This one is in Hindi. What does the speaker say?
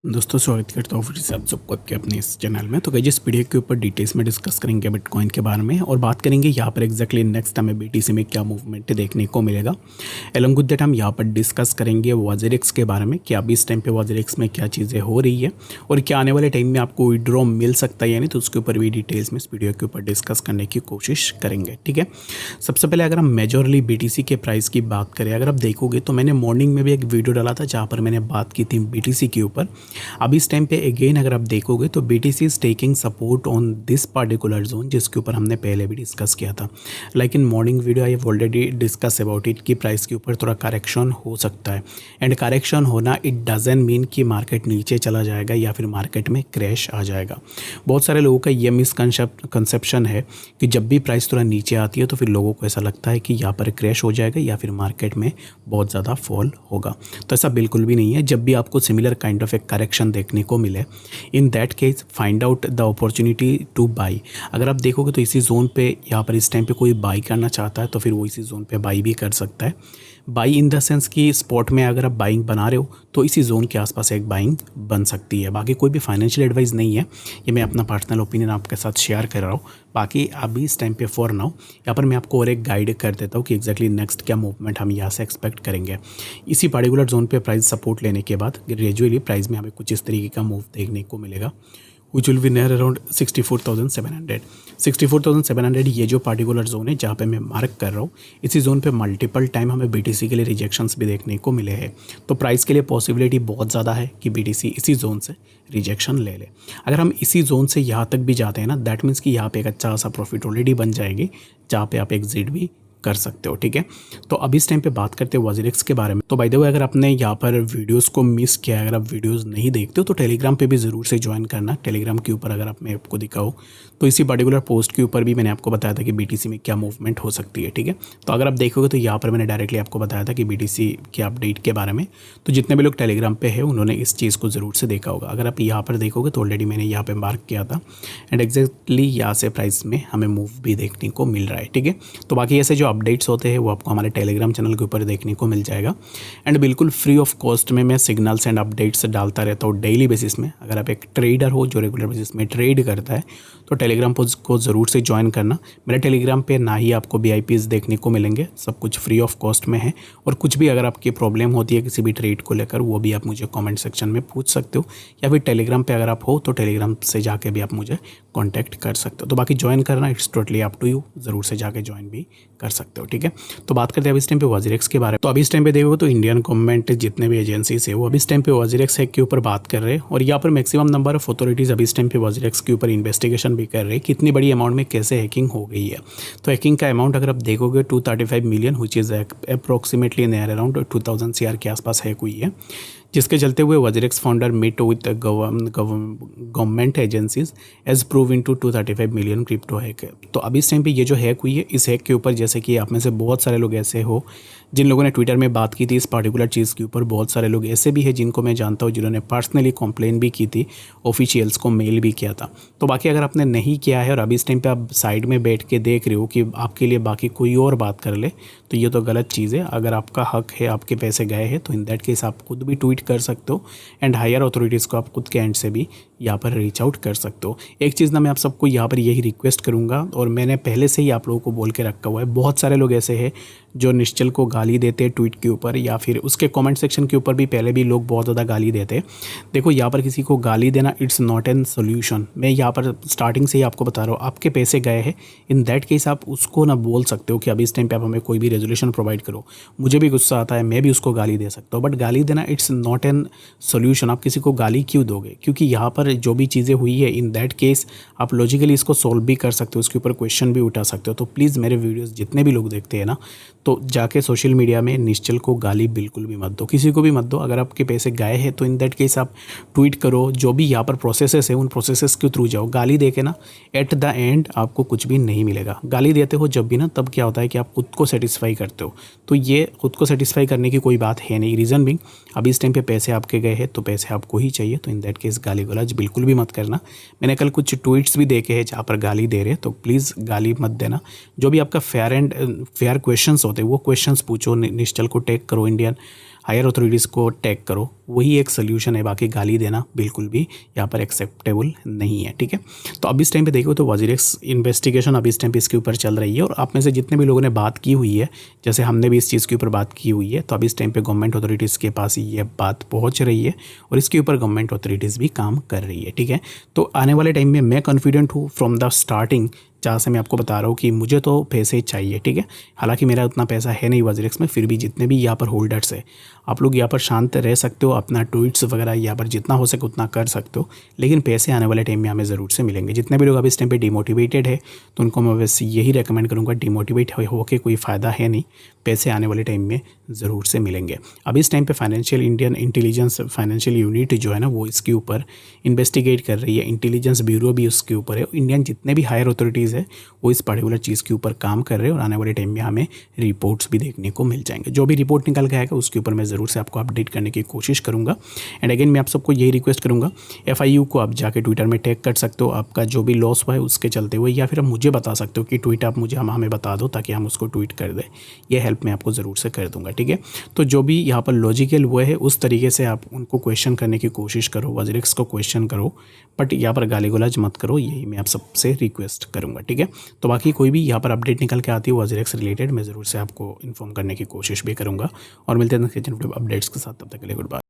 दोस्तों स्वागत करता हूँ फिर से आप सबको आपके अपने इस चैनल में। तो गाइस इस वीडियो के ऊपर डिटेल्स में डिस्कस करेंगे बिटकॉइन के बारे में और बात करेंगे यहाँ पर एग्जैक्टली नेक्स्ट हमें बीटीसी में क्या मूवमेंट देखने को मिलेगा। अलॉन्ग विद दैट हम यहाँ पर डिस्कस करेंगे वॉजरिक्स के बारे में कि अभी इस टाइम पे वॉजरिक्स में क्या चीज़ें हो रही है और क्या आने वाले टाइम में आपको विड्रॉ मिल सकता है या नहीं, तो उसके ऊपर भी डिटेल्स में इस वीडियो के ऊपर डिस्कस करने की कोशिश करेंगे। ठीक है, सबसे पहले अगर हम मेजरली बीटीसी के प्राइस की बात करें, अगर आप देखोगे तो मैंने मॉर्निंग में भी एक वीडियो डाला था जहाँ पर मैंने बात की थी बीटीसी के ऊपर। अभी इस टाइम पे अगेन अगर आप देखोगे तो BTC is taking support on this particular zone जिसके ऊपर हमने पहले भी डिस्कस किया था। Like in morning video I have already discuss about it कि प्राइस के ऊपर थोड़ा करेक्शन हो सकता है एंड करेक्शन होना इट डजंट मीन कि मार्केट नीचे चला जाएगा या फिर मार्केट में क्रैश आ जाएगा। बहुत सारे लोगों का ये मिसकंसेप्शन है कि जब भी प्राइस थोड़ा नीचे आती है तो फिर लोगों को ऐसा लगता है कि यहाँ पर क्रैश हो जाएगा या फिर मार्केट में बहुत ज़्यादा फॉल होगा। तो ऐसा बिल्कुल भी नहीं है। जब भी आपको सिमिलर काइंड ऑफ एक करेक्शन देखने को मिले, in that case find out the opportunity two by. अगर आप देखोगे तो इसी जोन पे यहाँ पर इस टाइम पे कोई बाई करना चाहता है तो फिर वो इसी जोन पे बाई भी कर सकता है। बाई इन द सेंस कि स्पॉट में अगर आप बाइंग बना रहे हो तो इसी जोन के आसपास एक बाइंग बन सकती है। बाकी कोई भी फाइनेंशियल एडवाइस नहीं है, ये मैं अपना पर्सनल ओपिनियन आपके साथ शेयर कर रहा हूँ। बाकी अभी इस टाइम पे फॉर नाउ यहाँ पर मैं आपको और एक गाइड कर देता हूँ कि एग्जैक्टली नेक्स्ट क्या मूवमेंट हम यहाँ से एक्सपेक्ट करेंगे। इसी पार्टिकुलर जोन पे प्राइस सपोर्ट लेने के बाद ग्रेजुअली प्राइस में हमें कुछ इस तरीके का मूव देखने को मिलेगा which will be near around 64,700। 64,700 ये जो पार्टिकुलर जोन है जहाँ पे मैं मार्क कर रहा हूँ, इसी जोन पे मल्टीपल टाइम हमें बीटीसी के लिए रिजेक्शंस भी देखने को मिले हैं। तो प्राइस के लिए पॉसिबिलिटी बहुत ज़्यादा है कि बीटीसी इसी जोन से रिजेक्शन ले ले। अगर हम इसी जोन से यहाँ तक भी जाते हैं ना, दैट मीन्स कि यहाँ पे एक अच्छा सा प्रॉफिट ऑलरेडी बन जाएगी जहाँ पे आप एग्जिट भी कर सकते हो। ठीक है, तो अभी इस टाइम पे बात करते हैं वॉजरिक्स के बारे में। तो बाय द वे अगर आपने यहाँ पर वीडियोस को मिस किया है, अगर आप वीडियोस नहीं देखते हो तो टेलीग्राम पे भी ज़रूर से ज्वाइन करना। टेलीग्राम के ऊपर अगर आप मैं आपको दिखाऊँ तो इसी पर्टिकुलर पोस्ट के ऊपर भी मैंने आपको बताया था कि बीटीसी में क्या मूवमेंट हो सकती है। ठीक है, तो अगर आप देखोगे तो यहाँ पर मैंने डायरेक्टली आपको बताया था कि बीटीसी के अपडेट के बारे में। तो जितने भी लोग टेलीग्राम पे हैं उन्होंने इस चीज़ को ज़रूर से देखा होगा। अगर आप यहाँ पर देखोगे तो ऑलरेडी मैंने यहाँ पर मार्क किया था एंड एग्जैक्टली यहाँ से प्राइस में हमें मूव भी देखने को मिल रहा है। ठीक है, तो बाकी ऐसे जो अपडेट्स होते हैं वो आपको हमारे टेलीग्राम चैनल के ऊपर देखने को मिल जाएगा एंड बिल्कुल फ्री ऑफ कॉस्ट में मैं सिग्नल्स एंड अपडेट्स डालता रहता हूँ डेली बेसिस में। अगर आप एक ट्रेडर हो जो रेगुलर बेसिस में ट्रेड करता है तो टेलीग्राम को ज़रूर से ज्वाइन करना। मेरे टेलीग्राम पे ना ही आपको VIPs देखने को मिलेंगे, सब कुछ फ्री ऑफ कॉस्ट में है। और कुछ भी अगर आपकी प्रॉब्लम होती है किसी भी ट्रेड को लेकर वो भी आप मुझे कमेंट सेक्शन में पूछ सकते हो, या फिर टेलीग्राम पे अगर आप हो तो टेलीग्राम से जाके भी आप मुझे कॉन्टैक्ट कर सकते हो। तो बाकी ज्वाइन करना it's totally up to you, ज़रूर से जाके ज्वाइन भी कर सकते हो। ठीक है, तो बात करते हैं अभी इस टाइम पे वॉजरिक्स के बारे में। तो अभी इस टाइम पे देखो तो इंडियन गवर्नमेंट जितने भी एजेंसीज है वो अभी इस टाइम पे वॉजरिक्स हैक के ऊपर बात कर रहे हैं और यहाँ पर मैक्सिमम नंबर ऑफ अथॉरिटीज़ अभी इस टाइम पे वॉजरिक्स के ऊपर इन्वेस्टिगेशन भी कर रहे हैं कि इतनी बड़ी अमाउंट में कैसे हैकिंग हो गई है। तो हैकिंग का अमाउंट अगर आप देखोगे 235 million which is approximately near around 2000 CR के आसपास हैक हुई है, जिसके चलते हुए WazirX founder meet with government agencies as probe into 235 million crypto hack. तो अभी इस टाइम पे ये जो हैक हुई है इस हैक के ऊपर, जैसे कि आप में से बहुत सारे लोग ऐसे हो जिन लोगों ने ट्विटर में बात की थी इस पार्टिकुलर चीज़ के ऊपर, बहुत सारे लोग ऐसे भी हैं जिनको मैं जानता हूँ जिन्होंने पर्सनली कंप्लेन भी की थी, ऑफिशियल्स को मेल भी किया था। तो बाकी अगर आपने नहीं किया है और अभी इस टाइम पे आप साइड में बैठ के देख रहे हो कि आपके लिए बाकी कोई और बात कर ले, तो ये तो गलत चीज़ है। अगर आपका हक है, आपके पैसे गए हैं, तो इन दैट केस आप खुद भी ट्वीट कर सकते हो एंड हायर अथॉरिटीज़ को आप खुद के एंड से भी यहाँ पर रीच आउट कर सकते हो। एक चीज़ ना मैं आप सबको यहाँ पर यही रिक्वेस्ट करूँगा और मैंने पहले से ही आप लोगों को बोल के रखा हुआ है, बहुत सारे लोग ऐसे हैं जो निश्चल को गाली देते हैं ट्वीट के ऊपर या फिर उसके कमेंट सेक्शन के ऊपर भी पहले भी लोग बहुत ज़्यादा गाली देते हैं। देखो यहाँ पर किसी को गाली देना इट्स नॉट एन सोल्यूशन। मैं यहाँ पर स्टार्टिंग से ही आपको बता रहा हूँ, आपके पैसे गए हैं, इन दैट केस आप उसको ना बोल सकते हो कि अभी इस टाइम पे आप हमें कोई भी रेजोल्यूशन प्रोवाइड करो। मुझे भी गुस्सा आता है, मैं भी उसको गाली दे सकता हूँ, बट गाली देना इट्स नॉट एन सोल्यूशन। आप किसी को गाली क्यों दोगे? क्योंकि यहाँ पर जो भी चीज़ें हुई है इन दैट केस आप लॉजिकली इसको सॉल्व भी कर सकते हो, उसके ऊपर क्वेश्चन भी उठा सकते हो। तो प्लीज़ मेरे वीडियोज़ जितने भी लोग देखते हैं ना, तो जाके सोशल मीडिया में निश्चल को गाली बिल्कुल भी मत दो, किसी को भी मत दो। अगर आपके पैसे गए हैं तो इन दैट केस आप ट्वीट करो, जो भी यहाँ पर प्रोसेसेस है उन प्रोसेसेस के थ्रू जाओ। गाली दे के ना एट द एंड आपको कुछ भी नहीं मिलेगा। गाली देते हो जब भी ना, तब क्या होता है कि आप खुद को सेटिस्फाई करते हो, तो ये खुद को सेटिस्फाई करने की कोई बात है नहीं। रीज़न बिंग अभी इस टाइम पे पैसे आपके गए हैं तो पैसे आपको ही चाहिए, तो इन दैट केस गाली गलौज बिल्कुल भी मत करना। मैंने कल कुछ ट्वीट्स भी देखे हैं जहाँ पर गाली दे रहे, तो प्लीज़ गाली मत देना। जो भी आपका फेयर क्वेश्चंस होते हैं वो क्वेश्चंस पूछो, निश्चल को टैग करो, इंडियन हायर अथॉरिटीज़ को टैग करो, वही एक सोल्यूशन है। बाकी गाली देना बिल्कुल भी यहाँ पर एक्सेप्टेबल नहीं है, ठीक है। तो अब इस टाइम पे देखो तो वजीरेक्स इन्वेस्टिगेशन अब इस टाइम पे इसके ऊपर चल रही है, और आप में से जितने भी लोगों ने बात की हुई है, जैसे हमने भी इस चीज़ के ऊपर बात की हुई है, तो अब इस टाइम पे गवर्नमेंट अथॉरिटीज़ के पास ये बात पहुंच रही है और इसके ऊपर गवर्नमेंट अथॉरिटीज़ भी काम कर रही है, ठीक है। तो आने वाले टाइम में मैं कॉन्फिडेंट हूँ फ्रॉम द स्टार्टिंग, जहाँ से मैं आपको बता रहा हूँ कि मुझे तो पैसे चाहिए, ठीक है। हालांकि मेरा उतना पैसा है नहीं वजीरेक्स में, फिर भी जितने भी यहाँ पर होल्डर्स है, आप लोग यहाँ पर शांत रह सकते हो, अपना ट्वीट्स वगैरह यहाँ पर जितना हो सके उतना कर सकते हो, लेकिन पैसे आने वाले टाइम में हमें ज़रूर से मिलेंगे। जितने भी लोग अभी इस टाइम पे डिमोटिवेटेड है, तो उनको मैं वैसे यही रेकमेंड करूँगा, डिमोटिवेट होकर कोई फ़ायदा है नहीं, पैसे आने वाले टाइम में ज़रूर से मिलेंगे। अभी इस टाइम पे financial Indian intelligence financial unit जो है ना, वो इसके ऊपर इन्वेस्टिगेट कर रही है, इंटेलिजेंस ब्यूरो भी उसके ऊपर है, इंडियन जितने भी हायर अथॉरिटीज़ है वो इस पर्टिकुलर चीज़ के ऊपर काम कर रहे हैं, और आने वाले टाइम में हमें रिपोर्ट्स भी देखने को मिल जाएंगे। जो भी रिपोर्ट निकल के आएगा उसके ऊपर मैं ज़रूर से आपको अपडेट करने की कोशिश करूँगा। एंड अगेन मैं आप सबको यही रिक्वेस्ट करूँगा, FIU को आप जाके ट्विटर में टैग कर सकते हो, आपका जो भी लॉस हुआ है उसके चलते हुए, या फिर आप मुझे बता सकते हो कि ट्वीट आप मुझे हमें बता दो, ताकि हम उसको ट्वीट कर दें। ये हेल्प मैं आपको ज़रूर से कर दूँगा, ठीक है। तो जो भी यहाँ पर लॉजिकल हुए है उस तरीके से आप उनको क्वेश्चन करने की कोशिश करो, वजीरेक्स को क्वेश्चन करो, बट यहाँ पर गाली गलौज मत करो, यही मैं आप सबसे रिक्वेस्ट करूँगा, ठीक है। तो बाकी कोई भी यहाँ पर अपडेट निकल के आती है वजीरेक्स रिलेटेड, मैं ज़रूर से आपको इन्फॉर्म करने की कोशिश भी करूँगा, और मिलते हैं नेक्स्ट अपडेट्स के साथ। तब तक के लिए गुड बाय।